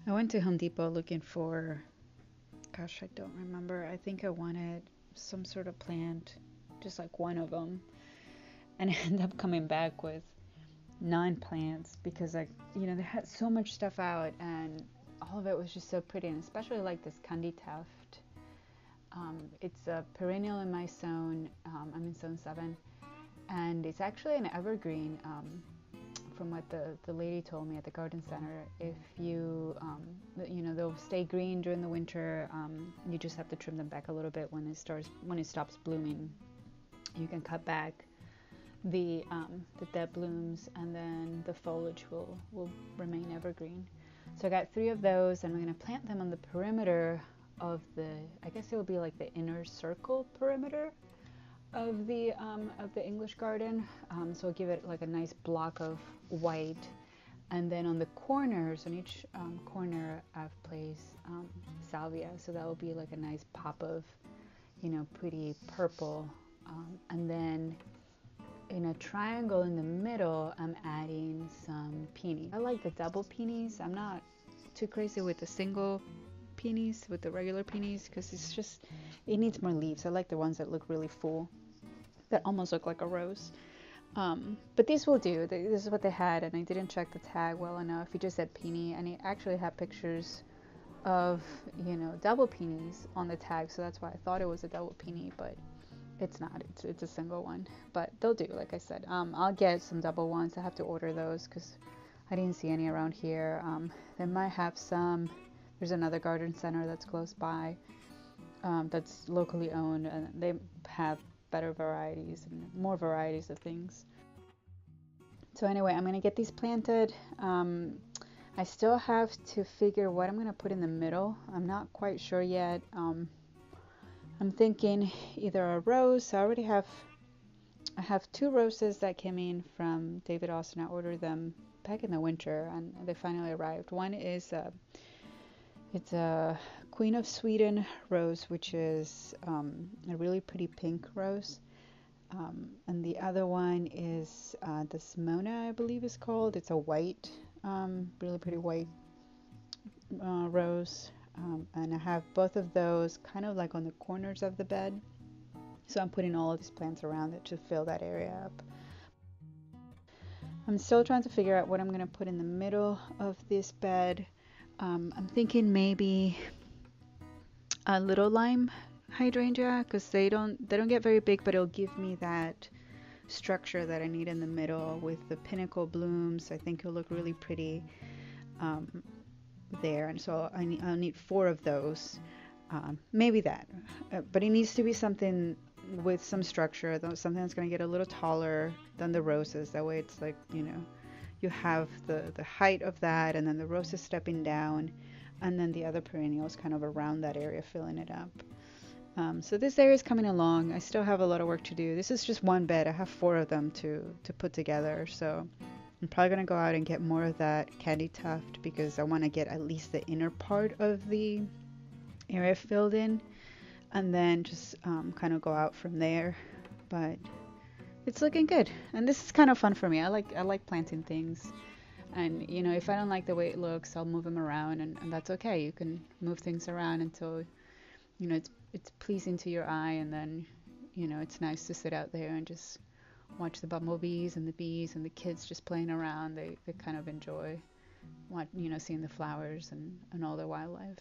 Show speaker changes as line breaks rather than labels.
I went to Home Depot looking for, gosh, I don't remember. I think I wanted some sort of plant, just like one of them. And I ended up coming back with 9 plants because they had so much stuff out and all of it was just so pretty. And especially like this Candytuft. It's a perennial in my zone. I'm in zone 7. And it's actually an evergreen. From what the lady told me at the garden center, if they'll stay green during the winter. You just have to trim them back a little bit when it stops blooming. You can cut back the dead blooms, and then the foliage will remain evergreen. So I got 3 of those, and I'm going to plant them on the perimeter of I guess it will be like the inner circle perimeter of the English garden. So I'll give it like a nice block of white, and then on the corners, on each corner, I've placed salvia. So that will be like a nice pop of, pretty purple. And then in a triangle in the middle, I'm adding some peony. I like the double peonies. I'm not too crazy with the single peonies, with the regular peonies, because it needs more leaves. I like the ones that look really full, that almost look like a rose. But these will do. This is what they had, and I didn't check the tag well enough. It just said peony, and it actually had pictures of, double peonies on the tag, so that's why I thought it was a double peony, but it's not. It's a single one, but they'll do, like I said. I'll get some double ones. I have to order those because I didn't see any around here. They might have some. There's another garden center that's close by, that's locally owned, and they have better varieties and more varieties of things. So anyway, I'm going to get these planted. I still have to figure what I'm going to put in the middle. I'm not quite sure yet. I'm thinking either a rose. I have 2 roses that came in from David Austin. I ordered them back in the winter and they finally arrived. One is it's a Queen of Sweden rose, which is a really pretty pink rose. And the other one is the Simona, I believe it's called. It's a white, really pretty white rose. And I have both of those kind of like on the corners of the bed. So I'm putting all of these plants around it to fill that area up. I'm still trying to figure out what I'm going to put in the middle of this bed. I'm thinking maybe a little lime hydrangea, because they don't get very big, but it'll give me that structure that I need in the middle with the pinnacle blooms. I think it'll look really pretty there, and so I'll need 4 of those, maybe that, but it needs to be something with some structure, something that's going to get a little taller than the roses. That way it's like, you have the height of that, and then the roses stepping down, and then the other perennials kind of around that area filling it up. So this area is coming along. I still have a lot of work to do. This is just one bed. I have 4 of them to put together. So I'm probably going to go out and get more of that Candytuft because I want to get at least the inner part of the area filled in, and then just kind of go out from there. But it's looking good, and this is kind of fun for me. I like planting things, and if I don't like the way it looks, I'll move them around, and that's okay. You can move things around until it's pleasing to your eye, and then it's nice to sit out there and just watch the bumblebees and the bees and the kids just playing around. They kind of enjoy seeing the flowers and all the wildlife.